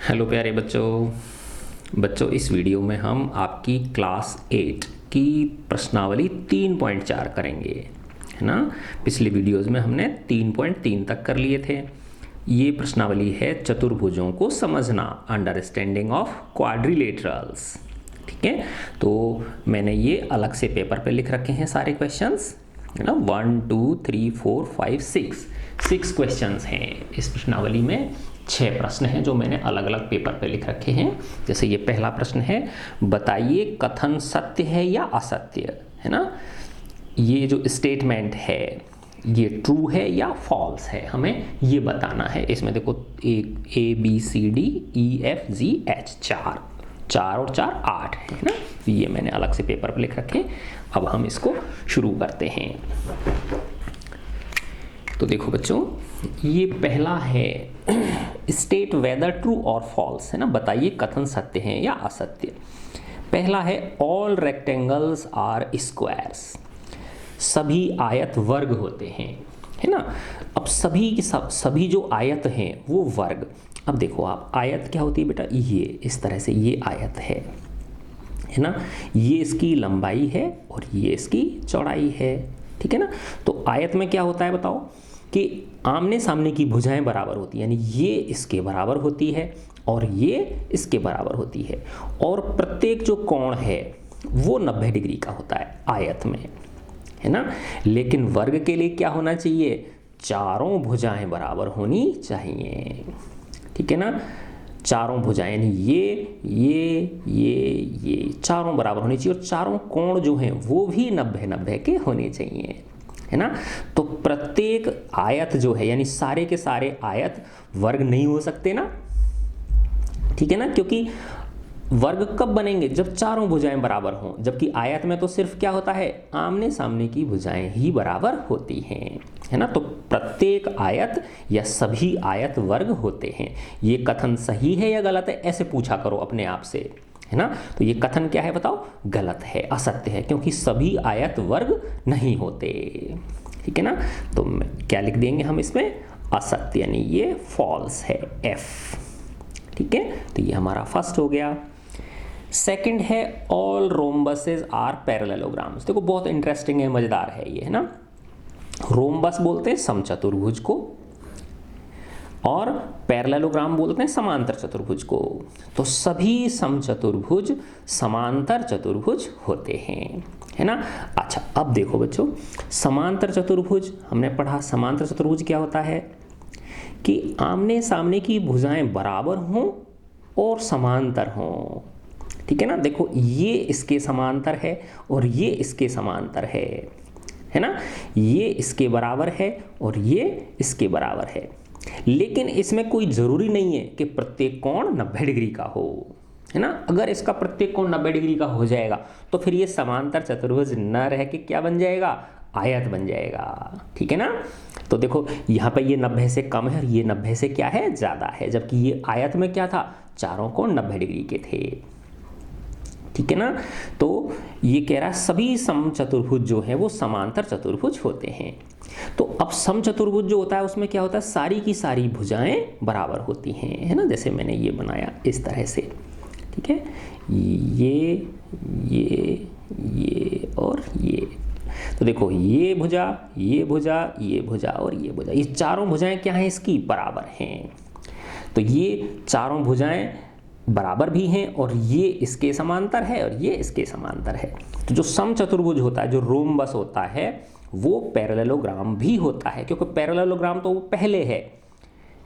Hello प्यारे बच्चों इस वीडियो में हम आपकी क्लास 8 की प्रश्नावली 3.4 करेंगे, है ना। पिछले वीडियोस में हमने 3.3 तक कर लिए थे। ये प्रश्नावली है चतुर्भुजों को समझना, अंडरस्टैंडिंग ऑफ क्वाड्रिलेटरल्स। ठीक है, तो मैंने ये अलग से पेपर पे लिख रखे हैं सारे क्वेश्चंस, है ना। 1 2 3 4 5 6 क्वेश्चंस हैं इस प्रश्नावली में। 6 प्रश्न हैं जो मैंने अलग अलग पेपर पे लिख रखे हैं। जैसे ये पहला प्रश्न है, बताइए कथन सत्य है या असत्य, है ना। ये जो स्टेटमेंट है ये ट्रू है या फॉल्स है, हमें ये बताना है। इसमें देखो ABCDEFGH 4 और 4 8 है ना। ये मैंने अलग से पेपर पर लिख रखे। अब हम इसको शुरू करते हैं। तो देखो बच्चों, ये पहला है स्टेट वेदर ट्रू और फॉल्स, है ना। बताइए कथन सत्य है या असत्य। पहला है ऑल रेक्टेंगल्स आर स्क्वायर्स, सभी आयत वर्ग होते हैं, है ना। अब सभी जो आयत हैं वो वर्ग। अब देखो आप, आयत क्या होती है बेटा, ये इस तरह से ये आयत है ना। ये इसकी लंबाई है और ये इसकी चौड़ाई है, ठीक है ना। तो आयत में क्या होता है बताओ कि आमने सामने की भुजाएं बराबर होती है, यानी ये इसके बराबर होती है और ये इसके बराबर होती है। और प्रत्येक जो कोण है वो 90 डिग्री का होता है आयत में, है ना। लेकिन वर्ग के लिए क्या होना चाहिए, चारों भुजाएं बराबर होनी चाहिए, ठीक है ना। चारों भुजाएं यानी ये चारों बराबर होनी चाहिए और चारों कोण जो हैं वो भी 90-90 के होने चाहिए, है ना। तो प्रत्येक आयत जो है, यानी सारे के सारे आयत वर्ग नहीं हो सकते ना, ठीक है ना। क्योंकि वर्ग कब बनेंगे, जब चारों भुजाएं बराबर हों। जबकि आयत में तो सिर्फ क्या होता है, आमने सामने की भुजाएं ही बराबर होती हैं, है ना। तो प्रत्येक आयत या सभी आयत वर्ग होते हैं। ये कथन सही है या गलत है, ऐसे पूछा करो अपने आप से, है ना। तो ये कथन क्या है बताओ, गलत है, असत्य है, क्योंकि सभी आयत वर्ग नहीं होते, ठीक है ना। तो क्या लिख देंगे हम इसमें, असत्य, यानी ये फॉल्स है, F, ठीक है। तो ये हमारा फर्स्ट हो गया। सेकंड है ऑल रोम्बसेस आर पैरेललोग्राम्स। देखो बहुत इंटरेस्टिंग है, मजेदार है ये, है ना। रोम्बस बोलते हैं समचतुर्भुज को और पैरेललोग्राम बोलते हैं समांतर चतुर्भुज को। तो सभी समचतुर्भुज समांतर चतुर्भुज होते हैं, है ना। अच्छा अब देखो बच्चों, समांतर चतुर्भुज हमने पढ़ा। समांतर चतुर्भुज क्या होता है कि आमने सामने की भुजाएं बराबर हों और समांतर हों, ठीक है ना। देखो ये इसके समांतर है और ये इसके समांतर है ना। ये इसके बराबर है और ये इसके बराबर है। लेकिन इसमें कोई ज़रूरी नहीं है कि प्रत्येक कोण 90 डिग्री का हो, है ना। अगर इसका प्रत्येक कोण 90 डिग्री का हो जाएगा तो फिर ये समांतर चतुर्भुज न रह के क्या बन जाएगा, आयत बन जाएगा, ठीक है ना। तो देखो यहाँ पे ये 90 से कम है और ये 90 से क्या है, ज़्यादा है। जबकि ये आयत में क्या था, चारों कोण 90 डिग्री के थे, ठीक है ना। तो ये कह रहा है सभी समचतुर्भुज जो है वो समांतर चतुर्भुज होते हैं। तो अब समचतुर्भुज जो होता है उसमें क्या होता है, सारी की सारी भुजाएं बराबर होती हैं, है ना। जैसे मैंने ये बनाया इस तरह से, ठीक है। ये और ये। तो देखो ये भुजा, ये भुजा, ये भुजा और ये भुजा, ये चारों भुजाएं क्या हैं, इसकी बराबर हैं। तो ये चारों भुजाएं बराबर भी हैं और ये इसके समांतर है और ये इसके समांतर है। तो जो समचतुर्भुज होता है, जो रोम्बस होता है, वो पैरेललोग्राम भी होता है, क्योंकि पैरेललोग्राम तो वो पहले है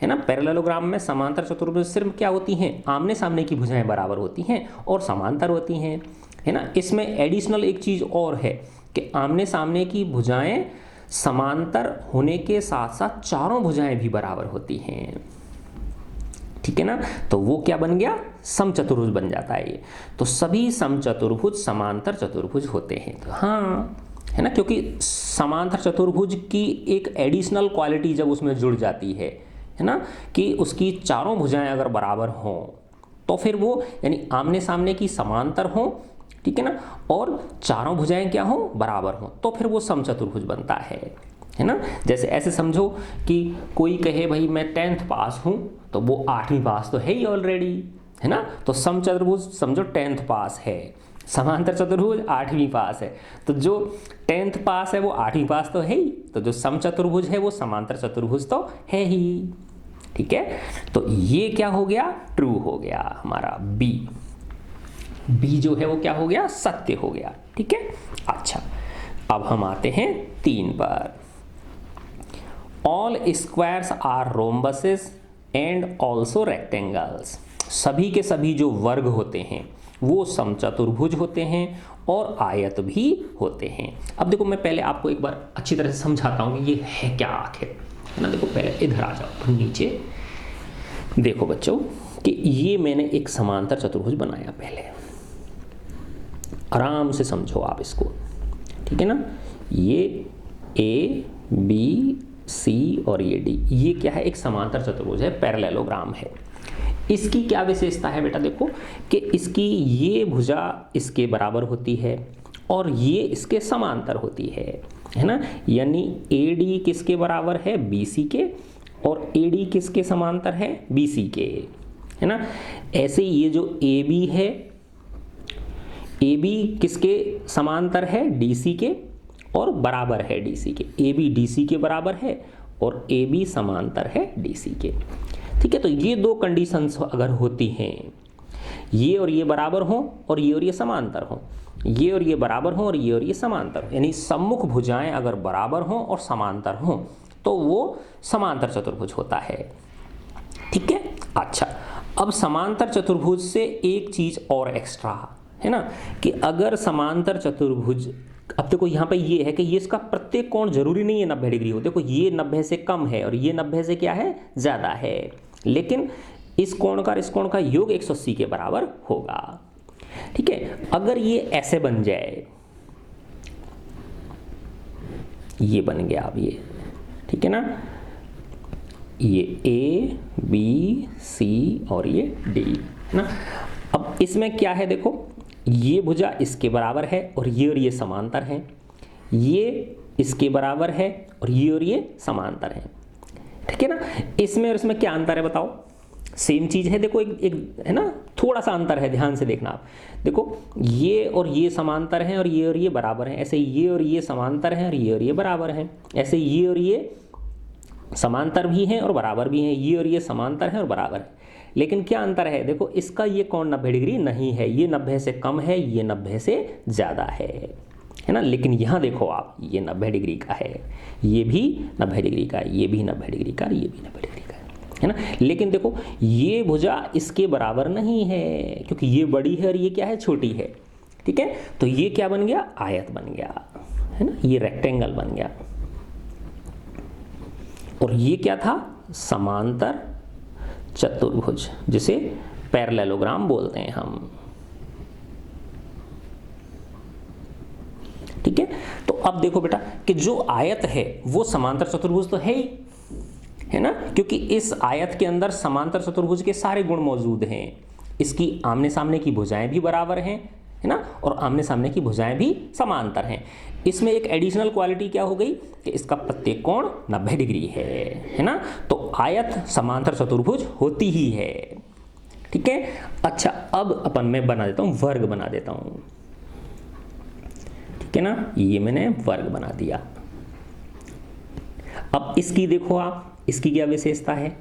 ना। पैरेललोग्राम में समांतर चतुर्भुज सिर्फ क्या होती हैं, आमने सामने की भुजाएं बराबर होती हैं और समांतर होती हैं, है ना। इसमें एडिशनल एक चीज़ और है कि आमने सामने की भुजाएं समांतर होने के साथ साथ चारों भुजाएं भी बराबर होती हैं, ठीक है ना। तो वो क्या बन गया, समचतुर्भुज बन जाता है ये। तो सभी समचतुर्भुज समांतर चतुर्भुज होते हैं। तो हाँ, है ना, क्योंकि समांतर चतुर्भुज की एक एडिशनल क्वालिटी जब उसमें जुड़ जाती है ना, कि उसकी चारों भुजाएं अगर बराबर हों तो फिर वो, यानी आमने सामने की समांतर हों, ठीक है ना, और चारों भुजाएं क्या हों, बराबर हों, तो फिर वो समचतुर्भुज बनता है है ना। जैसे ऐसे समझो कि कोई कहे भाई मैं 10th पास हूँ, तो वो 8वीं पास तो है ही ऑलरेडी, है ना। तो समचतुर्भुज समझो 10th पास है, समांतर चतुर्भुज 8वीं पास है, तो जो 10th पास है वो 8वीं पास तो है ही, तो जो समचतुर्भुज है वो समांतर चतुर्भुज तो है ही। ठीक है, तो ये क्या हो गया, ट्रू हो गया हमारा बी। बी जो है वो क्या हो गया, सत्य हो गया। ठीक है, अच्छा अब हम आते हैं 3 पर। All squares are rhombuses and also rectangles. सभी के सभी जो वर्ग होते हैं वो समचतुर्भुज होते हैं और आयत भी होते हैं। अब देखो मैं पहले आपको एक बार अच्छी तरह से समझाता हूँ कि ये है क्या आखिर, है ना। देखो पहले इधर आ जाओ नीचे, देखो बच्चों कि ये मैंने एक समांतर चतुर्भुज बनाया, पहले आराम से समझो आप इसको, ठीक है ना। ये ए बी सी और ये डी, ये क्या है, एक समांतर चतुर्भुज है, पैरेललोग्राम है। इसकी क्या विशेषता है बेटा, देखो कि इसकी ये भुजा इसके बराबर होती है और ये इसके समांतर होती है ना। यानी ए डी किसके बराबर है, बी सी के, और ए डी किसके समांतर है, बी सी के, है ना। ऐसे ये जो ए बी है, ए बी किसके समांतर है, डी सी के, और बराबर है डी सी के। ए बी डी सी के बराबर है और ए बी समांतर है डी सी के। ठीक है, तो ये दो कंडीशंस अगर होती हैं, ये और ये बराबर हों और ये और ये समांतर हों, ये और ये बराबर हों और ये और ये समांतर हों, यानी सम्मुख भुजाएं अगर बराबर हों और समांतर हों तो वो समांतर चतुर्भुज होता है। ठीक है, अच्छा अब समांतर चतुर्भुज से एक चीज और एक्स्ट्रा है ना, कि अगर समांतर चतुर्भुज, अब देखो यहाँ पे ये है कि ये इसका प्रत्येक कोण जरूरी नहीं है 90 डिग्री हो। देखो ये 90 से कम है और ये 90 से क्या है, ज्यादा है, लेकिन इस कोण का और इस कोण का योग 180 के बराबर होगा। ठीक है, अगर ये ऐसे बन जाए, ये बन गया अब ये, ठीक है ना, ये ए बी सी और ये डी, है ना। अब इसमें क्या है, देखो ये भुजा इसके बराबर है और ये समांतर हैं, ये इसके बराबर है और ये समांतर हैं। ठीक है ना, इसमें और इसमें क्या अंतर है बताओ, सेम चीज है। देखो एक है ना, थोड़ा सा अंतर है, ध्यान से देखना आप। देखो ये और ये समांतर हैं और ये बराबर हैं, ऐसे ये और ये समांतर हैं और ये बराबर हैं, ऐसे ये और ये समांतर भी हैं और बराबर भी हैं, ये और ये समांतर हैं और बराबर हैं। लेकिन क्या अंतर है, देखो इसका ये कोण 90 डिग्री नहीं है, ये 90 से कम है, ये 90 से ज़्यादा है ना। लेकिन यहाँ देखो आप, ये 90 डिग्री का है, ये भी 90 डिग्री का, ये भी 90 डिग्री का, ये भी 90 डिग्री का है ना। लेकिन देखो ये भुजा इसके बराबर नहीं है क्योंकि ये बड़ी है और ये क्या है, छोटी है। ठीक है, तो ये क्या बन गया, आयत बन गया, है ना, ये रेक्टेंगल बन गया। और ये क्या था, समांतर चतुर्भुज, जिसे पैरेललोग्राम बोलते हैं हम। ठीक है, तो अब देखो बेटा कि जो आयत है वो समांतर चतुर्भुज तो है ही, है ना, क्योंकि इस आयत के अंदर समांतर चतुर्भुज के सारे गुण मौजूद हैं। इसकी आमने सामने की भुजाएं भी बराबर हैं, है ना, और आमने सामने की भुजाएं भी समांतर हैं। इसमें एक एडिशनल क्वालिटी क्या हो गई कि इसका प्रत्येक कोण 90 डिग्री है ना। तो आयत समांतर चतुर्भुज होती ही है। ठीक है, अच्छा अब अपन मैं बना देता हूं, वर्ग बना देता हूं। ठीक है ना, ये मैंने वर्ग बना दिया। अब इसकी देखो आप, इसकी क्या विशेषता है,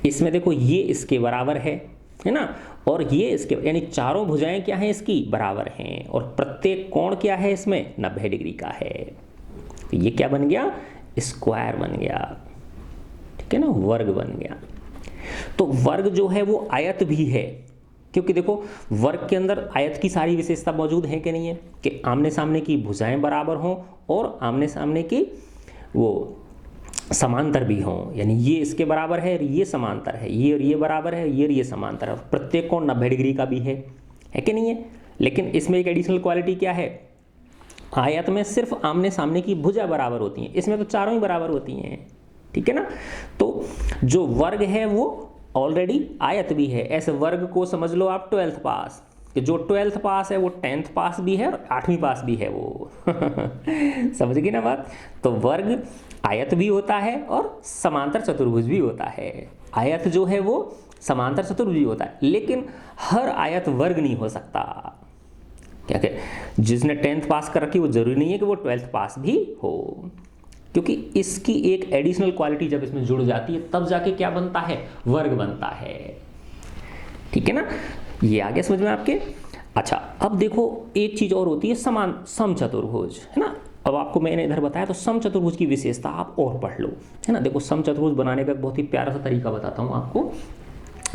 इसमें देखो ये इसके बराबर है ना, और ये इसके, यानी चारों भुजाएं क्या हैं इसकी, बराबर हैं, और प्रत्येक कोण क्या है इसमें, 90 डिग्री का है। तो ये क्या बन गया, स्क्वायर बन गया। ठीक है ना, वर्ग बन गया। तो वर्ग जो है वो आयत भी है, क्योंकि देखो वर्ग के अंदर आयत की सारी विशेषता मौजूद है कि नहीं है, कि आमने सामने की भुजाएं बराबर हों और आमने सामने की वो समांतर भी हों, यानी ये इसके बराबर है और ये समांतर है, ये और ये बराबर है, ये और ये समांतर है, प्रत्येक कोण 90 डिग्री का भी है कि नहीं है। लेकिन इसमें एक एडिशनल क्वालिटी क्या है, आयत में सिर्फ आमने सामने की भुजा बराबर होती हैं, इसमें तो चारों ही बराबर होती हैं। ठीक है ना, तो जो वर्ग है वो ऑलरेडी आयत भी है। ऐसे वर्ग को समझ लो आप 12th पास, कि जो 12th पास है वो 10th पास भी है और 8वीं पास भी है वो समझ गए ना बात। तो वर्ग आयत भी होता है और समांतर चतुर्भुज भी होता है। आयत जो है वो समांतर चतुर्भुज भी होता है, लेकिन हर आयत वर्ग नहीं हो सकता। क्या क्या जिसने 10th पास कर रखी वो जरूरी नहीं है कि वो 12th पास भी हो, क्योंकि इसकी एक एडिशनल क्वालिटी जब इसमें जुड़ जाती है तब जाके क्या बनता है, वर्ग बनता है। ठीक है ना, ये आ गया समझ में आपके। अच्छा अब देखो एक चीज और होती है समचतुर्भुज, है ना। अब आपको मैंने इधर बताया, तो समचतुर्भुज की विशेषता आप और पढ़ लो, है ना। देखो समचतुर्भुज बनाने का एक बहुत ही प्यारा सा तरीका बताता हूँ आपको।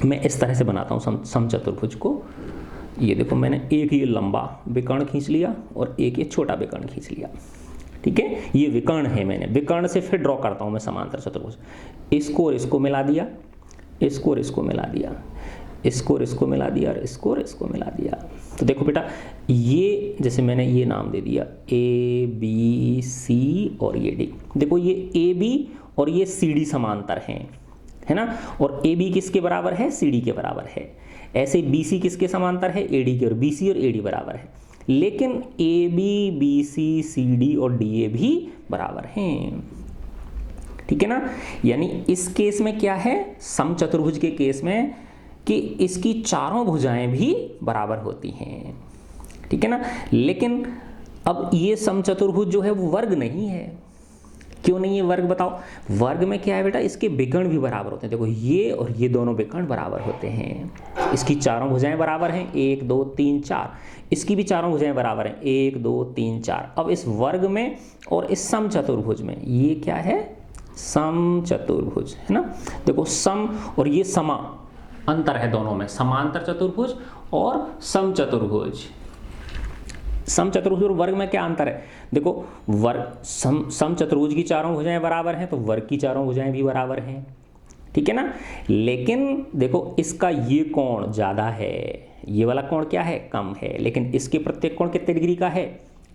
मैं इस तरह से बनाता हूँ समचतुर्भुज को। ये देखो मैंने एक ये लंबा विकर्ण खींच लिया और एक ये छोटा विकर्ण खींच लिया। ठीक है, ये विकर्ण है, मैंने विकर्ण से फिर ड्रॉ करता हूँ मैं समांतर चतुर्भुज। इसको और इसको मिला दिया, इसको और इसको मिला दिया, इसको और इसको मिला दिया और इसको और इसको मिला दिया। तो देखो बेटा, ये जैसे मैंने ये नाम दे दिया ए बी सी और ये डी। देखो ये ए बी और ये सी डी समांतर हैं, है ना। और ए बी किसके बराबर है, सी डी के बराबर है। ऐसे बी सी किसके समांतर है, ए डी के, और बी सी और ए डी बराबर है। लेकिन A B B C C D और डी ए भी बराबर हैं। ठीक है ना। यानी इस केस में क्या है, समचतुर्भुज के केस में, कि इसकी चारों भुजाएं भी बराबर होती हैं। ठीक है ना। लेकिन अब ये समचतुर्भुज जो है वो वर्ग नहीं है। क्यों नहीं है वर्ग, बताओ। वर्ग में क्या है बेटा, इसके विकर्ण भी बराबर होते हैं। देखो ये और ये दोनों विकर्ण बराबर होते हैं। इसकी चारों भुजाएं बराबर हैं, 1 2 3 4। इसकी भी चारों भुजाएं बराबर हैं, 1 2 3 4। अब इस वर्ग में और इस समचतुर्भुज में ये क्या है, समचतुर्भुज, है ना। देखो सम और ये समा, अंतर है दोनों में, समांतर चतुर्भुज और समचतुर्भुज। समचतुर्भुज और वर्ग में क्या अंतर है, देखो वर्ग समचतुर्भुज की चारों भुजाएं बराबर हैं तो वर्ग की चारों भुजाएं भी बराबर हैं। ठीक है ना। लेकिन देखो इसका ये कोण ज्यादा है, ये वाला कोण क्या है, कम है। लेकिन इसके प्रत्येक कोण कितने डिग्री का है,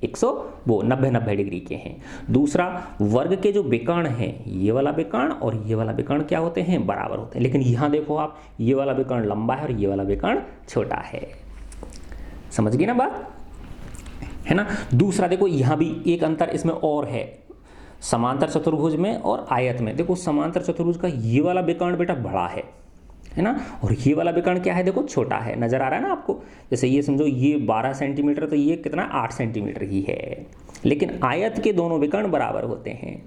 90 डिग्री के हैं। दूसरा, वर्ग के जो विकर्ण हैं, ये वाला विकर्ण और ये वाला विकर्ण क्या होते हैं, बराबर होते हैं। लेकिन यहां देखो आप, ये वाला विकर्ण लंबा है और ये वाला विकर्ण छोटा है। समझ गए ना बात, है ना। दूसरा देखो यहां भी एक अंतर इसमें और है, समांतर चतुर्भुज में और आयत में। देखो समांतर चतुर्भुज का ये वाला विकर्ण बेटा बड़ा है ना, और ये वाला विकर्ण क्या है, देखो छोटा है। नजर आ रहा है ना आपको। जैसे ये समझो ये 12 सेंटीमीटर, तो ये कितना 8 सेंटीमीटर ही है। लेकिन आयत के दोनों विकर्ण बराबर होते हैं।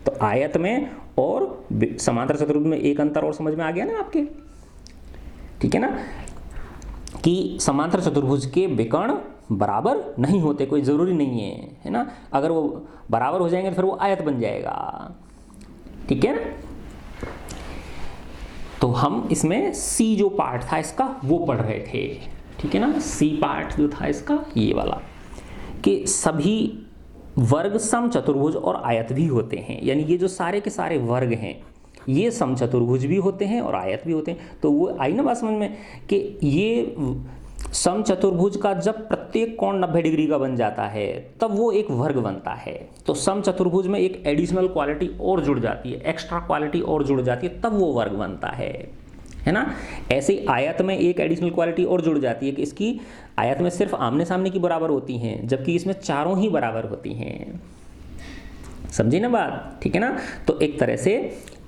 तो आयत में और समांतर चतुर्भुज में एक अंतर और समझ में आ गया ना आपके। ठीक है ना, कि समांतर चतुर्भुज के विकर्ण बराबर नहीं होते, कोई जरूरी नहीं है ना। अगर वो बराबर हो जाएंगे तो फिर वो आयत बन जाएगा। ठीक है ना। तो हम इसमें सी जो पार्ट था इसका वो पढ़ रहे थे। ठीक है ना, सी पार्ट जो था इसका ये वाला, कि सभी वर्ग समचतुर्भुज और आयत भी होते हैं। यानी ये जो सारे के सारे वर्ग हैं ये समचतुर्भुज भी होते हैं और आयत भी होते हैं। तो वो आई ना बात समझ में, कि ये समचतुर्भुज का जब प्रत्येक कोण 90 डिग्री का बन जाता है तब वो एक वर्ग बनता है। तो समचतुर्भुज में एक एडिशनल क्वालिटी और जुड़ जाती है, एक्स्ट्रा क्वालिटी और जुड़ जाती है, तब वो वर्ग बनता है ना। ऐसे ही आयत में एक एडिशनल क्वालिटी और जुड़ जाती है कि इसकी आयत में सिर्फ आमने सामने की बराबर होती हैं, जबकि इसमें चारों ही बराबर होती हैं। समझी ना बात, ठीक है ना। तो एक तरह से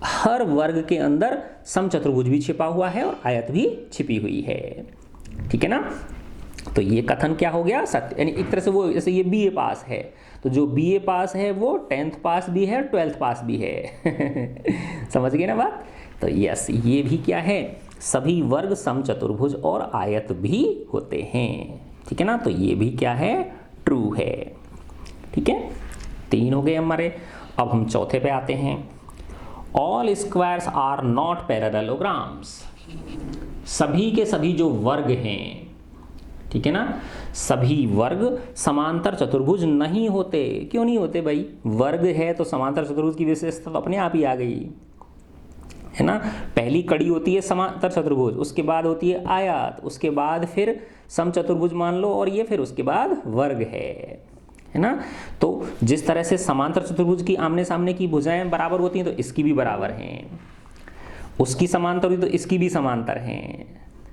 हर वर्ग के अंदर समचतुर्भुज भी छिपा हुआ है और आयत भी छिपी हुई है। ठीक है ना। तो ये कथन क्या हो गया, सत्य। यानी एक तरह से वो, जैसे ये बीए पास है तो जो बीए पास है वो 10th पास भी है, 12th पास भी है समझ गए ना बात। तो यस, ये भी क्या है, सभी वर्ग समचतुर्भुज और आयत भी होते हैं। ठीक है ना। तो ये भी क्या है, ट्रू है। ठीक है, 3 हो गए हमारे। अब हम चौथे पे आते हैं। All squares are not parallelograms. सभी के सभी जो वर्ग हैं, ठीक है ना, सभी वर्ग समांतर चतुर्भुज नहीं होते। क्यों नहीं होते भाई, वर्ग है तो समांतर चतुर्भुज की विशेषता तो अपने आप ही आ गई, है ना। पहली कड़ी होती है समांतर चतुर्भुज, उसके बाद होती है आयत, उसके बाद फिर समचतुर्भुज मान लो, और ये फिर उसके बाद वर्ग है ना। तो जिस तरह से समांतर चतुर्भुज की आमने सामने की भुजाएं बराबर होती हैं तो इसकी भी बराबर हैं, उसकी समांतर हुई तो इसकी भी समांतर हैं,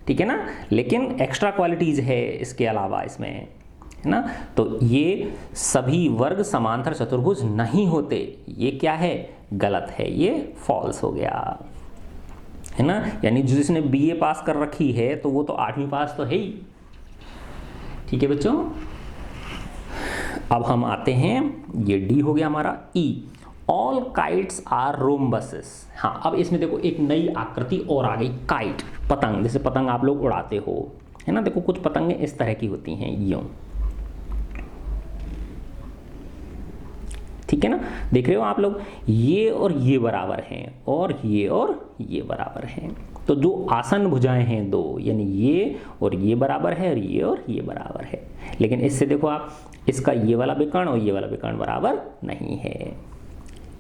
ठीक है ना, लेकिन एक्स्ट्रा क्वालिटीज है इसके अलावा इसमें, है ना। तो ये सभी वर्ग समांतर चतुर्भुज नहीं होते, ये क्या है, गलत है, ये फॉल्स हो गया, है ना। यानी जिसने बीए पास कर रखी है तो वो तो 8वीं पास तो है ही, ठीक है बच्चों। अब हम आते हैं, ये डी हो गया हमारा। ई, ऑल काइट्स आर रोम्बसेस। हाँ, अब इसमें देखो एक नई आकृति और आ गई, काइट, पतंग, जैसे पतंग आप लोग उड़ाते हो, है ना। देखो कुछ पतंगें इस तरह की होती हैं, यूं, ठीक है ना, देख रहे हो आप लोग, ये और ये बराबर हैं और ये बराबर हैं। तो जो आसन भुजाएं हैं दो, यानी ये और ये बराबर है और ये बराबर है। लेकिन इससे देखो आप, इसका ये वाला विकर्ण और ये वाला विकर्ण बराबर नहीं है,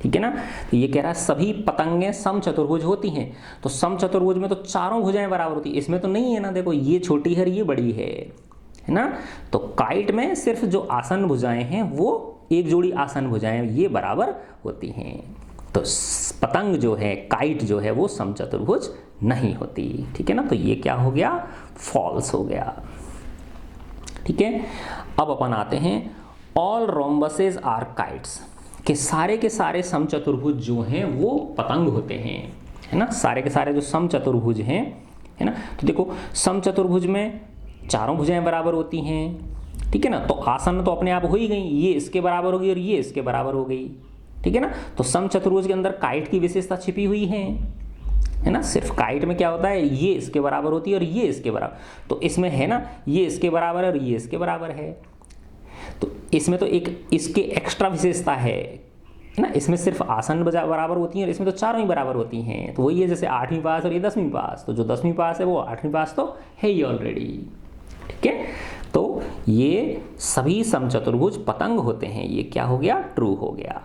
ठीक है ना। तो ये कह रहा है सभी पतंगें समचतुर्भुज होती हैं। तो समचतुर्भुज में तो चारों भुजाएं बराबर होती है, इसमें तो नहीं है ना। देखो ये छोटी है और ये बड़ी है ना। तो काइट में सिर्फ जो आसन भुजाएं हैं वो एक जोड़ी आसन भुजाएं ये बराबर होती हैं। तो पतंग जो है, काइट जो है, वो समचतुर्भुज नहीं होती, ठीक है ना। तो ये क्या हो गया, फॉल्स हो गया, ठीक है। अब अपन आते हैं, ऑल रोम्बसेस आर काइट्स, के सारे समचतुर्भुज जो हैं वो पतंग होते हैं, है ना। सारे के सारे जो समचतुर्भुज हैं, है ना। तो देखो समचतुर्भुज में चारों भुजाएं बराबर होती हैं, ठीक है ना। तो आसन तो अपने आप हो ही गई, ये इसके बराबर हो गई और ये इसके बराबर हो गई, ठीक है ना। तो समचतुर्भुज के अंदर काइट की विशेषता छिपी हुई है ना। सिर्फ काइट में क्या होता है, ये इसके बराबर होती है और ये इसके बराबर, तो इसमें है ना, ये इसके बराबर है और ये इसके बराबर है। तो इसमें तो एक इसके एक्स्ट्रा विशेषता है ना, इसमें सिर्फ आसन बराबर होती हैं और इसमें तो चारों ही बराबर होती हैं। तो वही है जैसे 8वीं पास और ये 10वीं पास, तो जो 10वीं पास है वो 8वीं पास तो है ही ऑलरेडी, ठीक है। तो ये सभी समचतुर्भुज पतंग होते हैं, ये क्या हो गया, ट्रू हो गया,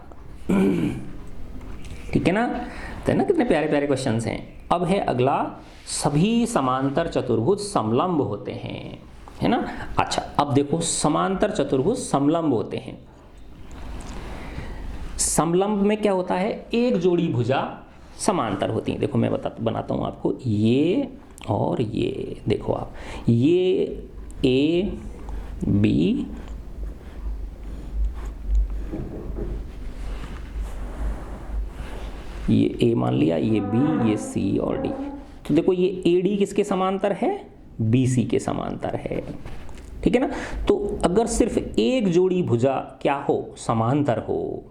ठीक है ना। तो ना कितने प्यारे प्यारे क्वेश्चंस हैं। अब है अगला, सभी समांतर चतुर्भुज समलंब होते हैं, है ना। अच्छा, अब देखो समांतर चतुर्भुज समलंब होते हैं। समलंब में क्या होता है, एक जोड़ी भुजा समांतर होती है। देखो मैं बनाता हूं आपको, ये और ये, देखो आप, ये ए बी, ये ए मान लिया, ये बी, ये सी और डी। तो देखो ये ए डी किसके समांतर है, बी सी के समांतर है, ठीक है ना। तो अगर सिर्फ एक जोड़ी भुजा क्या हो, समांतर हो,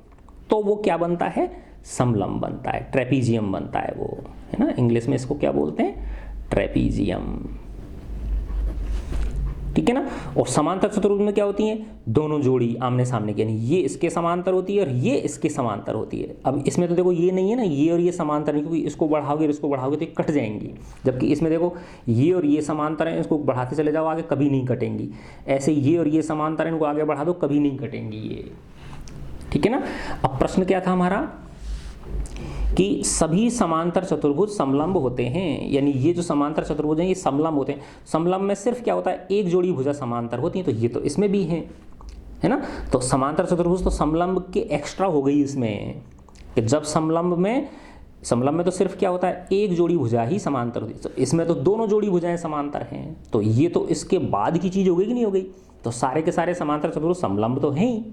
तो वो क्या बनता है, समलंब बनता है, ट्रेपीजियम बनता है वो, है ना। इंग्लिश में इसको क्या बोलते हैं, ट्रेपीजियम, ठीक है ना। और समांतर चतुर्भुज में क्या होती हैं, दोनों जोड़ी आमने सामने की, यानी ये इसके समांतर होती है और ये इसके समांतर होती है। अब इसमें तो देखो ये नहीं है ना, ये और ये समांतर नहीं, क्योंकि इसको बढ़ाओगे और इसको बढ़ाओगे तो ये कट जाएंगी। जबकि इसमें देखो ये और ये समांतर हैं, इसको बढ़ाते चले जाओ आगे, कभी नहीं कटेंगी। ऐसे ये और ये समांतर हैं, इनको आगे बढ़ा दो, कभी नहीं कटेंगी ये, ठीक है ना। अब प्रश्न क्या था हमारा, कि सभी समांतर चतुर्भुज समलंब होते हैं, यानी ये जो समांतर चतुर्भुज हैं ये समलंब होते हैं। समलंब में सिर्फ क्या होता है, एक जोड़ी भुजा समांतर होती है, तो ये तो इसमें भी है ना। तो समांतर चतुर्भुज तो समलंब के एक्स्ट्रा हो गई इसमें, कि जब समलंब में तो सिर्फ क्या होता है, एक जोड़ी भुजा ही समांतर होती है, तो इसमें तो दोनों जोड़ी भुजाएं समांतर हैं, तो ये तो इसके बाद की चीज हो गई कि नहीं हो गई। तो सारे के सारे समांतर चतुर्भुज समलंब तो हैं ही,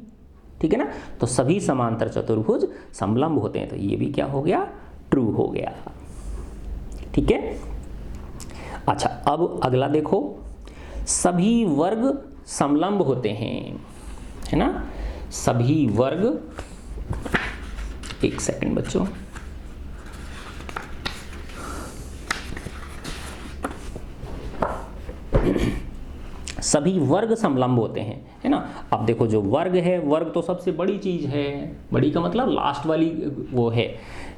ठीक है ना। तो सभी समांतर चतुर्भुज समलंब होते हैं, तो ये भी क्या हो गया, ट्रू हो गया, ठीक है। अच्छा, अब अगला देखो, सभी वर्ग समलंब होते हैं, है ना। सभी वर्ग, एक सेकंड बच्चों, सभी वर्ग समलंब होते हैं, है ना। अब देखो जो वर्ग है, वर्ग तो सबसे बड़ी चीज है, बड़ी का मतलब लास्ट वाली वो है,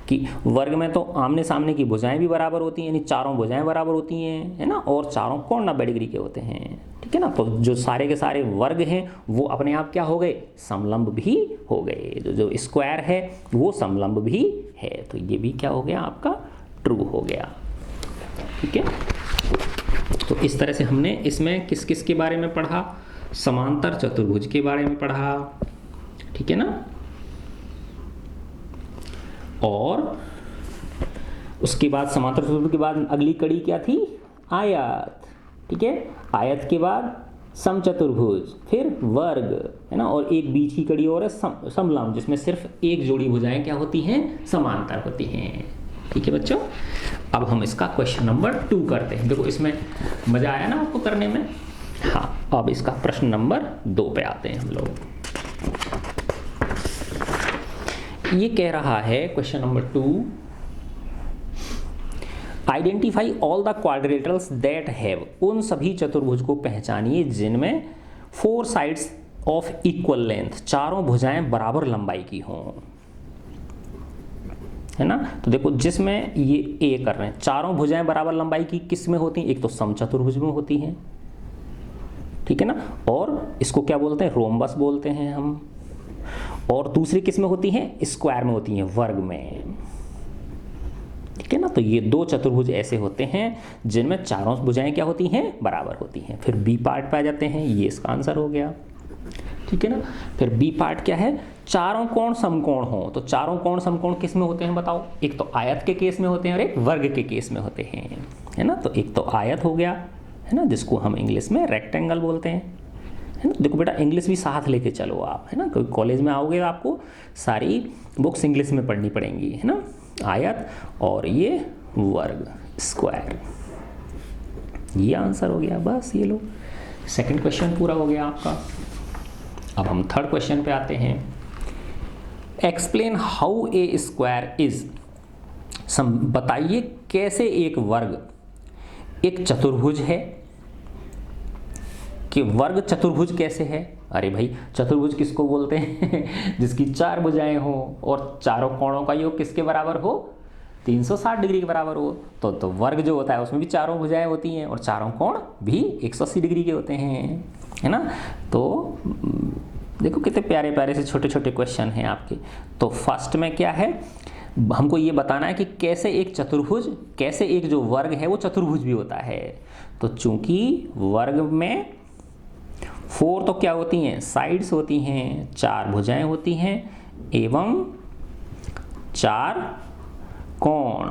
कि वर्ग में तो आमने सामने की भुजाएं भी बराबर होती हैं, यानी चारों भुजाएं बराबर होती हैं, है ना। और चारों कोण 90 डिग्री के होते हैं, ठीक है ना। तो जो सारे के सारे वर्ग हैं वो अपने आप क्या हो गए, समलंब भी हो गए। जो स्क्वायर है वो समलंब भी है, तो ये भी क्या हो गया, आपका ट्रू हो गया, ठीक है। तो इस तरह से हमने इसमें किस किस के बारे में पढ़ा, समांतर चतुर्भुज के बारे में पढ़ा, ठीक है ना। और उसके बाद समांतर चतुर्भुज के बाद अगली कड़ी क्या थी, आयत, ठीक है, आयत के बाद समचतुर्भुज, फिर वर्ग, है ना, और एक बीच की कड़ी और है समलंब, जिसमें सिर्फ एक जोड़ी भुजाएं क्या होती हैं, समांतर होती हैं। ठीक है बच्चों, अब हम इसका क्वेश्चन नंबर 2 करते हैं। देखो इसमें मजा आया ना आपको करने में। हाँ, अब इसका प्रश्न नंबर 2 पे आते हैं हम लोग। ये कह रहा है question number 2, identify all the quadrilaterals that have, उन सभी चतुर्भुज को पहचानिए जिनमें 4 साइड्स ऑफ इक्वल लेंथ, चारों भुजाएं बराबर लंबाई की हों, है ना। तो देखो जिसमें ये ए कर रहे हैं, चारों भुजाएं बराबर लंबाई की किस में होती हैं, एक तो समचतुर्भुज में होती हैं, ठीक है ना, और इसको क्या बोलते हैं, रोम्बस बोलते हैं हम, और दूसरी किस में होती हैं, स्क्वायर में होती हैं, वर्ग में, ठीक है ना। तो ये 2 चतुर्भुज ऐसे होते हैं जिनमें चारों भुजाएं क्या होती हैं, बराबर होती हैं। फिर बी पार्ट पे आ जाते हैं, ये इसका आंसर हो गया, ठीक है ना। फिर बी पार्ट क्या है, चारों कोण समकोण हो, तो चारों कोण समकोण किस में होते हैं बताओ, एक तो आयत के केस में होते हैं और एक वर्ग के केस में होते हैं, है ना। तो एक तो आयत हो गया, है ना, जिसको हम इंग्लिश में रेक्टेंगल बोलते हैं, है ना। देखो बेटा इंग्लिश भी साथ लेके चलो आप, है ना, कोई कॉलेज में आओगे आपको सारी बुक्स इंग्लिश में पढ़नी पड़ेंगी, है ना। आयत और ये वर्ग, स्क्वायर, ये आंसर हो गया। बस ये लो, सेकंड क्वेश्चन पूरा हो गया आपका। अब हम थर्ड क्वेश्चन पे आते हैं। Explain how a square is, बताइए कैसे एक वर्ग एक चतुर्भुज है, कि वर्ग चतुर्भुज कैसे है। अरे भाई चतुर्भुज किसको बोलते हैं जिसकी 4 भुजाएं हो और चारों कोणों का योग किसके बराबर हो, 360 डिग्री के बराबर हो। तो वर्ग जो होता है उसमें भी चारों भुजाएं होती हैं और चारों कोण भी 180 डिग्री के होते हैं, है ना। तो देखो कितने प्यारे प्यारे से छोटे छोटे क्वेश्चन हैं आपके। तो फर्स्ट में क्या है, हमको ये बताना है कि कैसे एक चतुर्भुज, कैसे एक जो वर्ग है वो चतुर्भुज भी होता है। तो चूंकि वर्ग में 4 तो क्या होती हैं, साइड्स होती हैं, 4 भुजाएं होती हैं एवं 4 कोण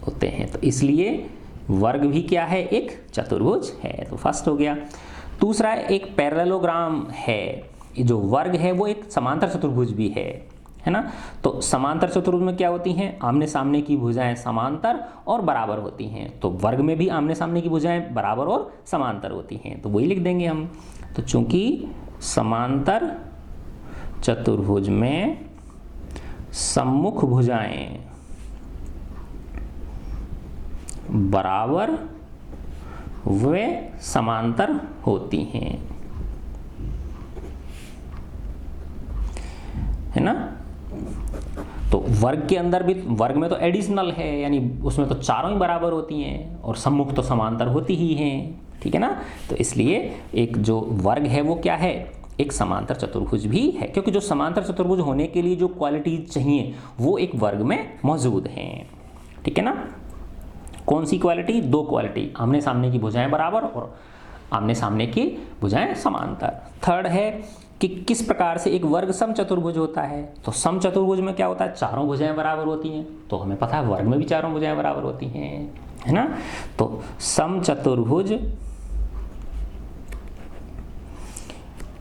होते हैं, तो इसलिए वर्ग भी क्या है, एक चतुर्भुज है। तो फर्स्ट हो गया। दूसरा एक पैरेललोग्राम है, जो वर्ग है वो एक समांतर चतुर्भुज भी है ना। तो समांतर चतुर्भुज में क्या होती हैं, आमने सामने की भुजाएं समांतर और बराबर होती हैं। तो वर्ग में भी आमने सामने की भुजाएं बराबर और समांतर होती हैं, तो वही लिख देंगे हम। तो चूंकि समांतर चतुर्भुज में सम्मुख भुजाएं बराबर वे समांतर होती हैं, है ना। तो वर्ग के अंदर भी, वर्ग में तो एडिशनल है, यानी उसमें तो चारों ही बराबर होती हैं और सम्मुख तो समांतर होती ही हैं, ठीक है ना। तो इसलिए एक जो वर्ग है वो क्या है, एक समांतर चतुर्भुज भी है, क्योंकि जो समांतर चतुर्भुज होने के लिए जो क्वालिटीज चाहिए वो एक वर्ग में मौजूद हैं, ठीक है ना। कौन सी क्वालिटी, 2 क्वालिटी, आमने सामने की भुजाएं बराबर और आमने सामने की भुजाएं समांतर। थर्ड है कि किस प्रकार से एक वर्ग समचतुर्भुज होता है। तो समचतुर्भुज में क्या होता है, चारों भुजाएं बराबर होती हैं, तो हमें पता है वर्ग में भी चारों भुजाएं बराबर होती हैं, है ना। तो समचतुर्भुज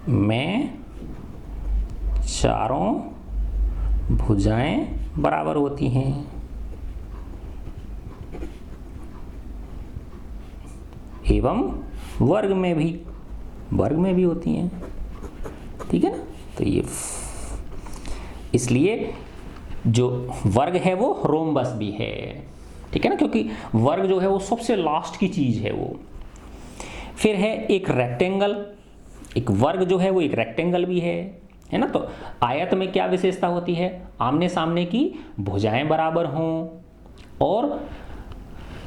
में चारों भुजाएं बराबर होती हैं एवं वर्ग में भी होती हैं, ठीक है ना। तो ये इसलिए जो वर्ग है वो रोम्बस भी है, ठीक है ना, क्योंकि वर्ग जो है वो सबसे लास्ट की चीज है वो। फिर है एक रेक्टेंगल, एक वर्ग जो है वो एक रेक्टेंगल भी है ना। तो आयत में क्या विशेषता होती है, आमने सामने की भुजाएं बराबर हों और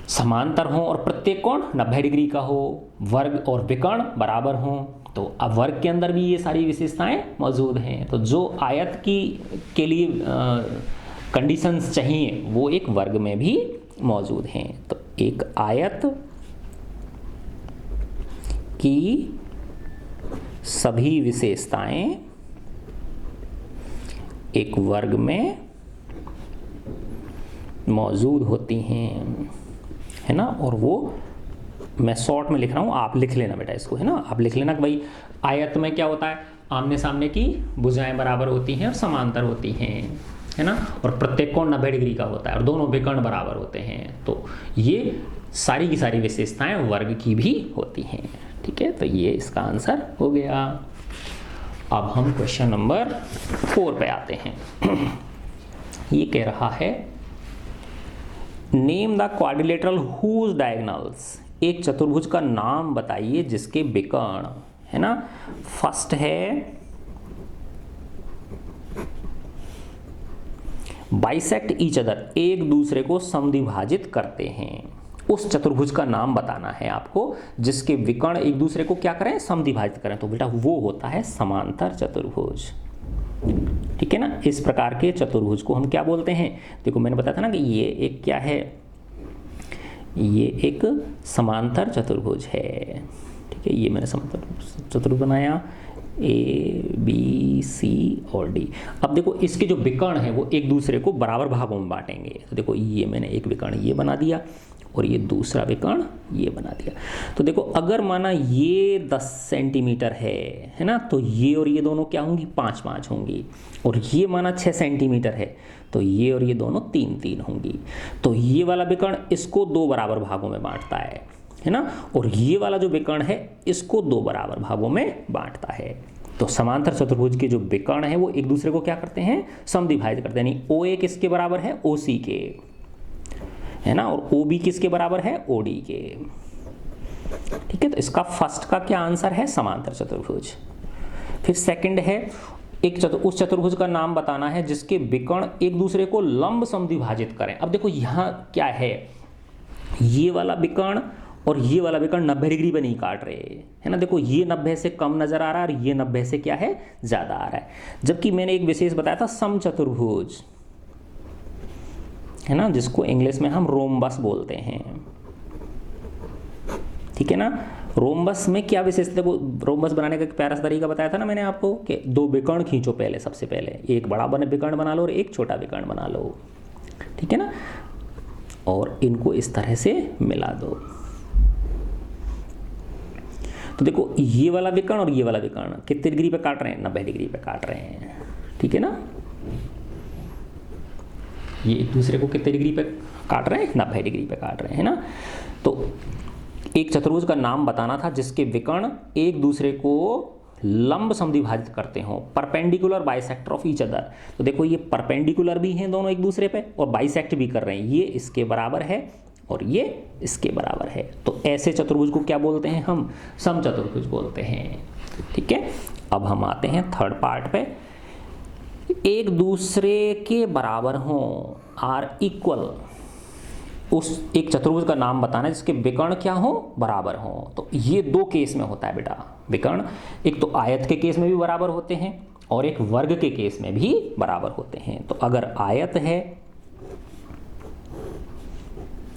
समांतर हों और प्रत्येक कोण 90 डिग्री का हो, वर्ग और विकर्ण बराबर हों। तो अब वर्ग के अंदर भी ये सारी विशेषताएं मौजूद हैं। तो जो आयत के लिए कंडीशंस चाहिए वो एक वर्ग में भी मौजूद हैं। तो एक आयत की सभी विशेषताएं एक वर्ग में मौजूद होती हैं। है ना, और वो मैं शॉर्ट में लिख रहा हूँ, आप लिख लेना बेटा इसको, है ना, आप लिख लेना कि भाई आयत में क्या होता है, आमने सामने की भुजाएं बराबर होती हैं और समांतर होती हैं, है ना, और प्रत्येक कोण 90 डिग्री का होता है और दोनों विकर्ण बराबर होते हैं। तो ये सारी की सारी विशेषताएं वर्ग की भी होती हैं। ठीक है, तो ये इसका आंसर हो गया। अब हम क्वेश्चन नंबर 4 पे आते हैं। ये कह रहा है name the quadrilateral whose diagonals, एक चतुर्भुज का नाम बताइए जिसके विकर्ण, है ना, फर्स्ट है बाइसेक्ट ईच अदर, एक दूसरे को समद्विभाजित करते हैं। उस चतुर्भुज का नाम बताना है आपको जिसके विकर्ण एक दूसरे को क्या करें, समद्विभाजित करें। तो बेटा वो होता है समांतर चतुर्भुज। ठीक है ना, इस प्रकार के चतुर्भुज को हम क्या बोलते हैं, देखो मैंने बताया था ना कि ये एक क्या है, ये एक समांतर चतुर्भुज है। ठीक है, ये मैंने समांतर चतुर्भुज बनाया, ए बी सी और डी। अब देखो इसके जो विकर्ण है वो एक दूसरे को बराबर भागों में बांटेंगे। तो देखो ये मैंने एक विकर्ण ये बना दिया और ये दूसरा विकर्ण ये बना दिया। तो देखो अगर माना ये 10 सेंटीमीटर है ना, तो ये और ये दोनों क्या होंगी, 5-5 होंगी। और ये माना 6 सेंटीमीटर है तो ये और ये दोनों 3-3 होंगी। तो ये वाला विकर्ण इसको 2 बराबर भागों में बांटता है ना, और ये वाला जो विकर्ण है इसको 2 बराबर भागों में बांटता है। तो समांतर चतुर्भुज के जो विकर्ण है वो एक दूसरे को क्या करते हैं, समद्विभाजित करते हैं। यानी OA किसके बराबर है, OC के, है ना, और OB किसके बराबर है, OD के। ठीक है, तो इसका फर्स्ट का क्या आंसर है, समांतर चतुर्भुज। फिर सेकंड है उस चतुर्भुज का नाम बताना है जिसके विकर्ण एक दूसरे को लंब समद्विभाजित करें। अब देखो यहाँ क्या है, ये वाला विकर्ण और ये वाला विकर्ण 90 डिग्री पे नहीं काट रहे, है ना। देखो ये 90 से कम नजर आ रहा है और ये 90 से क्या है, ज्यादा आ रहा है। जबकि मैंने एक विशेष बताया था समचतुर्भुज, है ना, जिसको इंग्लिश में हम रोम्बस बोलते हैं। ठीक है ना, रोम्बस में क्या विशेषता, देखो रोम्बस बनाने का एक प्यारा सा तरीका बताया था ना मैंने आपको कि 2 विकर्ण खींचो पहले, सबसे पहले एक बड़ा विकर्ण बना लो और एक छोटा विकर्ण बना लो। ठीक है ना, और इनको इस तरह से मिला दो। तो देखो ये वाला विकर्ण और ये वाला विकर्ण कितने डिग्री पे काट रहे हैं, 90 डिग्री पे काट रहे हैं। ठीक है ना, ये एक दूसरे को कितने डिग्री पे काट रहे हैं, 90 डिग्री पे काट रहे हैं ना। तो एक चतुर्भुज का नाम बताना था जिसके विकर्ण एक दूसरे को लंब समद्विभाजित करते हो, perpendicular bisector of each other. तो देखो ये परपेंडिकुलर भी हैं दोनों एक दूसरे पे और बाइसेक्ट भी कर रहे हैं, ये इसके बराबर है और ये इसके बराबर है। तो ऐसे चतुर्भुज को क्या बोलते हैं, हम समचतुर्भुज बोलते हैं। ठीक है, अब हम आते हैं थर्ड पार्ट पे। एक दूसरे के बराबर हो, आर इक्वल, उस एक चतुर्भुज का नाम बताना है जिसके विकर्ण क्या हो, बराबर हो। तो ये 2 केस में होता है बेटा विकर्ण, एक तो आयत के केस में भी बराबर होते हैं और एक वर्ग के केस में भी बराबर होते हैं। तो अगर आयत है,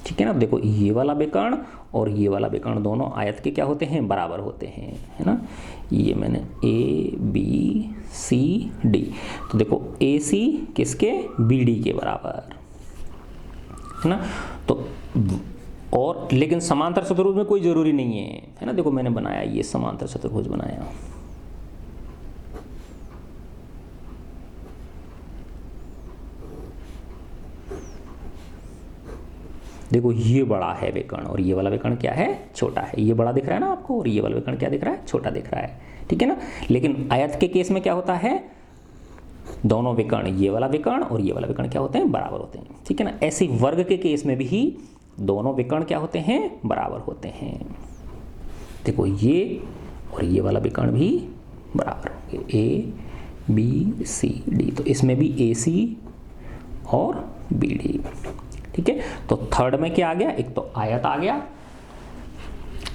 ठीक है ना, देखो ये वाला विकर्ण और ये वाला विकर्ण दोनों आयत के क्या होते हैं, बराबर होते हैं, है ना। ये मैंने ABCD, तो देखो AC किसके, BD के बराबर, है ना। तो और लेकिन समांतर चतुर्भुज में कोई जरूरी नहीं है ना। देखो मैंने बनाया, ये समांतर चतुर्भुज बनाया, देखो ये बड़ा है विकर्ण और ये वाला विकर्ण क्या है, छोटा है। ये बड़ा दिख रहा है ना आपको और ये वाला विकर्ण क्या दिख रहा है, छोटा दिख रहा है। ठीक है ना, लेकिन आयत के केस में क्या होता है, दोनों विकर्ण, ये वाला विकर्ण और ये वाला विकर्ण क्या होते हैं, बराबर होते हैं। ठीक है ना, ऐसे वर्ग के केस में भी दोनों विकर्ण क्या होते हैं, बराबर होते हैं। देखो ये और ये वाला विकर्ण भी बराबर होंगे, ABCD, तो इसमें भी AC और BD। ठीक है, तो थर्ड में क्या आ गया, एक तो आयत आ गया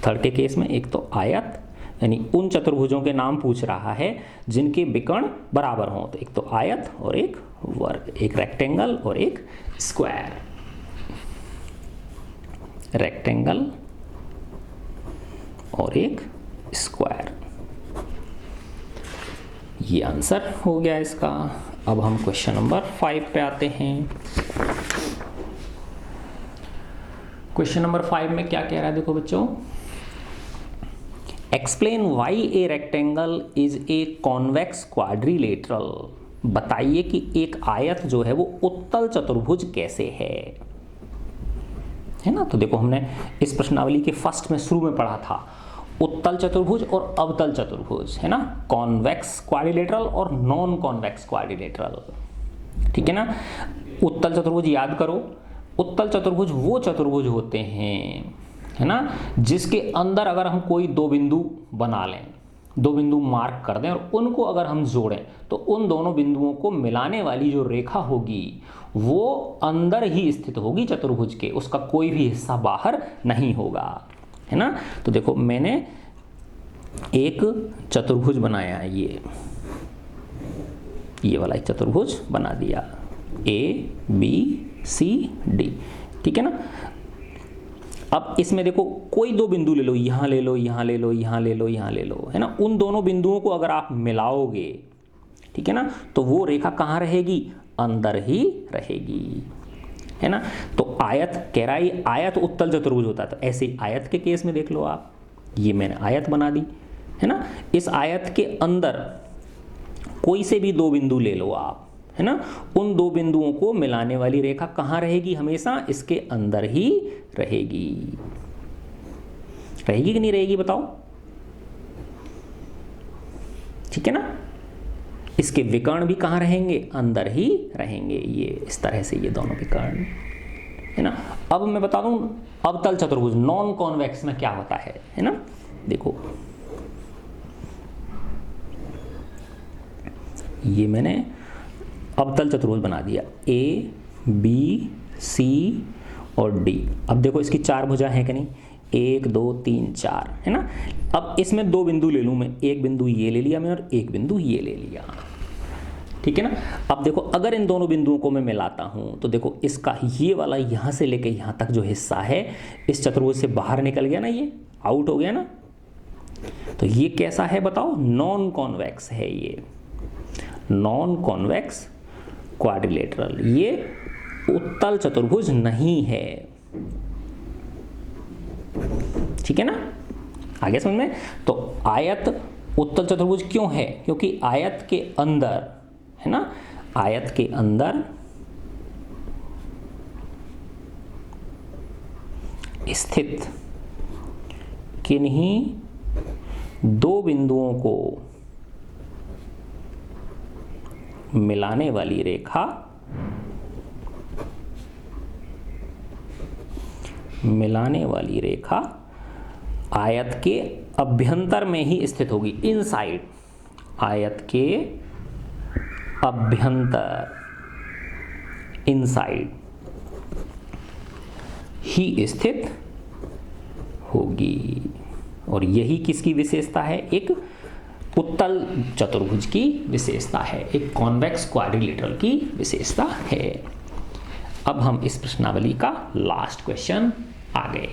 थर्ड के केस में, एक तो आयत, यानी उन चतुर्भुजों के नाम पूछ रहा है जिनके विकर्ण बराबर हों। तो एक तो आयत और एक वर्ग, एक रेक्टेंगल और एक स्क्वायर, रेक्टेंगल और एक स्क्वायर। ये आंसर हो गया इसका। अब हम क्वेश्चन नंबर 5 पे आते हैं। क्वेश्चन नंबर 5 में क्या कह रहा है, देखो बच्चों, explain why a rectangle is a convex quadrilateral. बताइए कि एक आयत जो है वो उत्तल चतुर्भुज कैसे है ना। तो देखो हमने इस प्रश्नावली के फर्स्ट में शुरू में पढ़ा था उत्तल चतुर्भुज और अवतल चतुर्भुज, है ना, कॉन्वेक्स क्वाड्रिलेटरल और नॉन कॉन्वेक्स क्वाड्रिलेटरल, ठीक है ना। उत्तल चतुर्भुज याद करो, उत्तल चतुर्भुज वो चतुर्भुज होते हैं, है ना, जिसके अंदर अगर हम कोई दो बिंदु बना लें, दो बिंदु मार्क कर दें और उनको अगर हम जोड़ें तो उन दोनों बिंदुओं को मिलाने वाली जो रेखा होगी वो अंदर ही स्थित होगी चतुर्भुज के, उसका कोई भी हिस्सा बाहर नहीं होगा, है ना। तो देखो मैंने एक चतुर्भुज बनाया है, ये वाला एक चतुर्भुज बना दिया, ए बी सी डी, ठीक है ना। अब इसमें देखो कोई दो बिंदु ले लो, यहां ले लो, यहां ले लो, यहां ले लो, यहां ले लो, है ना। उन दोनों बिंदुओं को अगर आप मिलाओगे, ठीक है ना, तो वो रेखा कहां रहेगी, अंदर ही रहेगी, है ना। तो आयत कह रहा है ये आयत उत्तल चतुर्भुज होता है, तो ऐसे आयत के केस में देख लो आप, ये मैंने आयत बना दी, है ना। इस आयत के अंदर कोई से भी दो बिंदु ले लो आप, है ना, उन दो बिंदुओं को मिलाने वाली रेखा कहां रहेगी, हमेशा इसके अंदर ही रहेगी। रहेगी कि नहीं रहेगी बताओ, ठीक है ना। इसके विकर्ण भी कहां रहेंगे, अंदर ही रहेंगे, ये इस तरह से ये दोनों विकर्ण, है ना। अब मैं बता दूं अवतल चतुर्भुज नॉन कॉन्वेक्स में क्या होता है ना। देखो ये मैंने अवतल चतुर्भुज बना दिया, ए बी सी और डी। अब देखो इसकी चार भुजा है कि नहीं, 1 2 3 4, है ना। अब इसमें दो बिंदु ले लूं मैं, एक बिंदु ये ले लिया मैंने और एक बिंदु ये ले लिया, ठीक है ना। अब देखो अगर इन दोनों बिंदुओं को मैं मिलाता हूं तो देखो इसका ये वाला यहां से लेकर यहां तक जो हिस्सा है इस चतुर्भुज से बाहर निकल गया ना, ये आउट हो गया ना। तो ये कैसा है बताओ, नॉन कॉन्वेक्स है, ये नॉन कॉन्वेक्स क्वाड्रिलेटरल, ये उत्तल चतुर्भुज नहीं है, ठीक है ना। आगे समझ में। तो आयत उत्तल चतुर्भुज क्यों है, क्योंकि आयत के अंदर, है ना, आयत के अंदर स्थित किन्हीं दो बिंदुओं को मिलाने वाली रेखा आयत के अभ्यंतर में ही स्थित होगी, इनसाइड, आयत के अभ्यंतर, इनसाइड ही स्थित होगी। और यही किसकी विशेषता है, एक उत्तल चतुर्भुज की विशेषता है, एक कॉन्वेक्स क्वाड्रिलेटरल की विशेषता है। अब हम इस प्रश्नावली का लास्ट क्वेश्चन आ गए।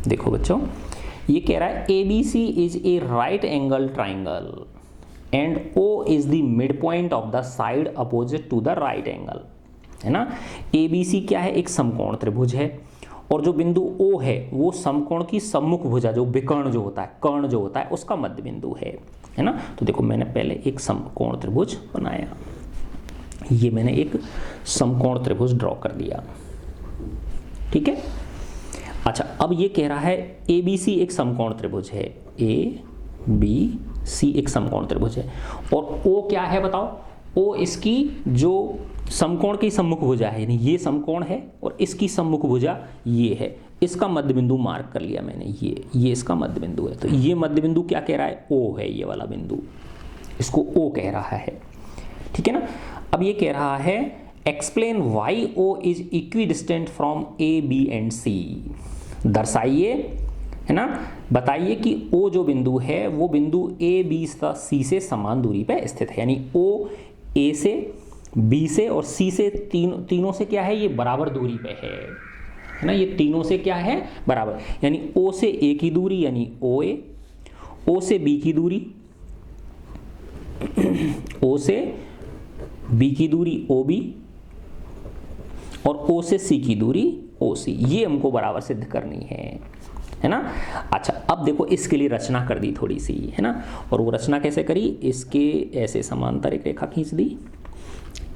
देखो बच्चों ये कह रहा है ABC is a right angle triangle and O is the mid point of the side opposite to the right angle, है ना। ABC क्या है, एक समकोण त्रिभुज है और जो बिंदु O है वो समकोण की सम्मुख भुजा, जो विकर्ण जो होता है, कर्ण जो होता है, उसका मध्य बिंदु है ना। तो देखो मैंने पहले एक समकोण त्रिभुज बनाया, ये मैंने एक समकोण त्रिभुज ड्रॉ कर दिया, ठीक है। अच्छा अब ये कह रहा है ABC एक समकोण त्रिभुज है, ABC एक समकोण त्रिभुज है और O क्या है बताओ, O इसकी जो समकोण की सम्मुख भुजा है, यानी ये समकोण है और इसकी सम्मुख भुजा ये है, इसका मध्य बिंदु मार्क कर लिया मैंने, ये इसका मध्य बिंदु है। तो ये मध्य बिंदु क्या कह रहा है, O है, ये वाला बिंदु, इसको O कह रहा है, ठीक है ना। अब ये कह रहा है explain why O is equidistant from A B and C। दर्शाइए, है ना, बताइए कि O जो बिंदु है वो बिंदु A B C से समान दूरी पर स्थित है, यानी O A से B से और C से तीनों से क्या है, ये बराबर दूरी पे है ना, ये तीनों से क्या है, बराबर, यानी O से A की दूरी यानी OA, O से B की दूरी, O से B की दूरी OB और O से C की दूरी OC, ये हमको बराबर सिद्ध करनी है ना। अच्छा, अब देखो इसके लिए रचना कर दी थोड़ी सी, है ना। और वो रचना कैसे करी, इसके ऐसे समांतर एक रेखा खींच दी,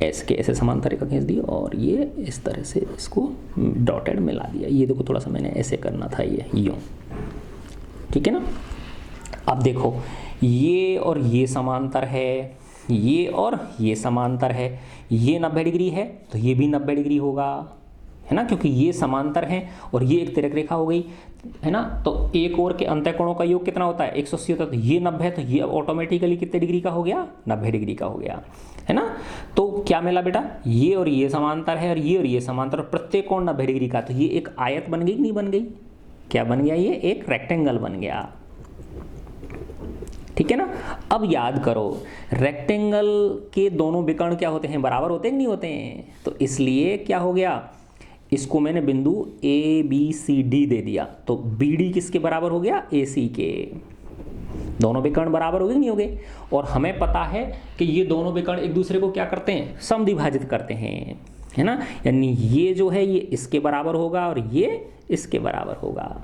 इसके ऐसे समांतर रेखा खींच दी, और ये इस तरह से इसको डॉटेड मिला दिया। ये देखो थोड़ा सा मैंने ऐसे करना था, ये यूँ, ठीक है ना। अब देखो ये और ये समांतर है, ये और ये समांतर है, ये 90 डिग्री है तो ये भी 90 डिग्री होगा, है ना, क्योंकि ये समांतर है और ये एक तिर्यक रेखा हो गई, है ना। तो एक और के अंतःकोणों का योग कितना होता है, 180 होता है, तो ये 90 है, तो ये ऑटोमेटिकली कितने डिग्री का हो गया, 90 डिग्री का हो गया, है ना। तो क्या मिला बेटा, ये और ये समांतर है और ये समांतर, और प्रत्येक कोण 90 डिग्री का, तो ये एक आयत बन गई कि नहीं बन गई, क्या बन गया, ये एक रेक्टेंगल बन गया, ठीक है ना। अब याद करो, रेक्टेंगल के दोनों विकर्ण क्या होते हैं, बराबर होते हैं कि नहीं होते हैं, तो इसलिए क्या हो गया, इसको मैंने बिंदु ABCD दे दिया, तो BD किसके बराबर हो गया, AC के, दोनों विकर्ण बराबर हो गए नहीं हो गए। और हमें पता है कि ये दोनों विकर्ण एक दूसरे को क्या करते हैं, समद्विभाजित करते हैं, है ना, यानी ये जो है ये इसके बराबर होगा और ये इसके बराबर होगा,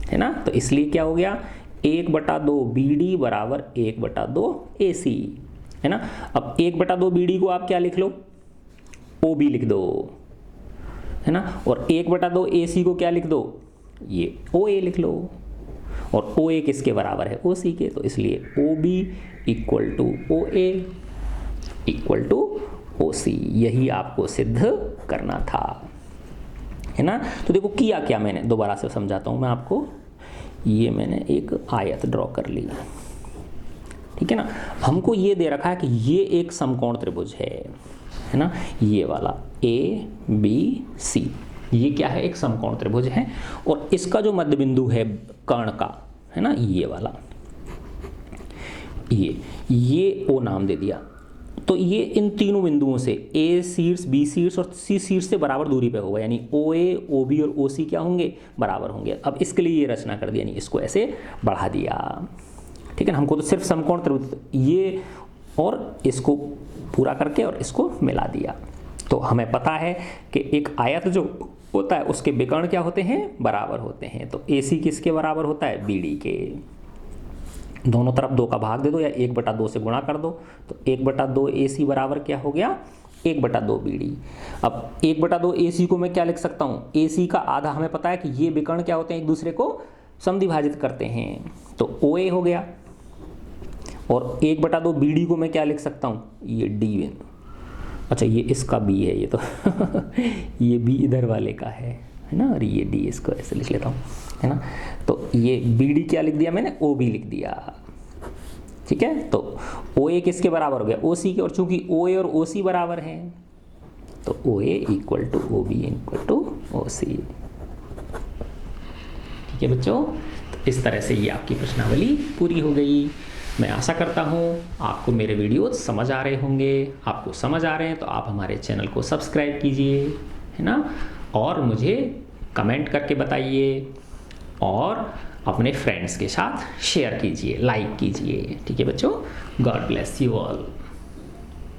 है ना। तो इसलिए क्या हो गया, 1/2 BD बराबर 1/2 AC, है ना। अब 1/2 BD को आप क्या लिख लो, OB लिख दो, है ना, और 1/2 AC को क्या लिख दो, ये OA लिख लो, और OA किसके बराबर है, OC के, तो इसलिए OB equal to OA equal to OC, यही आपको सिद्ध करना था, है ना। तो देखो किया क्या मैंने, दोबारा से समझाता हूँ मैं आपको, ये मैंने एक आयत ड्रॉ कर ली, ठीक है ना। हमको ये दे रखा है कि ये एक समकोण त्रिभुज है ना, ये वाला ABC, ये क्या है, एक समकोण त्रिभुज है, और इसका जो मध्य बिंदु है कर्ण का, है ना, ये वाला, ये O नाम दे दिया, तो ये इन तीनों बिंदुओं से A शीर्ष, B शीर्ष और C शीर्ष से बराबर दूरी पे होगा, यानी OA, OB और OC क्या होंगे, बराबर होंगे। अब इसके लिए ये रचना कर दिया, यानी इसको ऐसे बढ़ा दिया, ठीक है ना। हमको तो सिर्फ समकोण त्रिभुज ये और इसको पूरा करके और इसको मिला दिया, तो हमें पता है कि एक आयत जो होता है उसके विकर्ण क्या होते हैं, बराबर होते हैं। तो AC किसके बराबर होता है, BD के, दोनों तरफ 2 का भाग दे दो या 1/2 से गुणा कर दो, तो 1/2 AC बराबर क्या हो गया, 1/2 BD। अब 1/2 AC को मैं क्या लिख सकता हूँ, AC का आधा, हमें पता है कि ये विकर्ण क्या होते हैं, एक दूसरे को समद्विभाजित करते हैं, तो OA हो गया, और 1/2 BD को मैं क्या लिख सकता हूँ, ये D बिंदु, अच्छा ये इसका B है, ये तो ये B इधर वाले का है ना, और ये D, इसको ऐसे लिख लेता हूँ, है ना। तो ये BD क्या लिख दिया मैंने, OB लिख दिया, ठीक है। तो OA किसके बराबर हो गया, OC के, और चूंकि OA और OC बराबर हैं तो OA equal to OB equal to OC, ठीक है बच्चों। तो इस तरह से ये आपकी प्रश्नावली पूरी हो गई। मैं आशा करता हूँ आपको मेरे वीडियो समझ आ रहे होंगे, आपको समझ आ रहे हैं तो आप हमारे चैनल को सब्सक्राइब कीजिए, है ना, और मुझे कमेंट करके बताइए, और अपने फ्रेंड्स के साथ शेयर कीजिए, लाइक कीजिए, ठीक है बच्चों। God bless you all.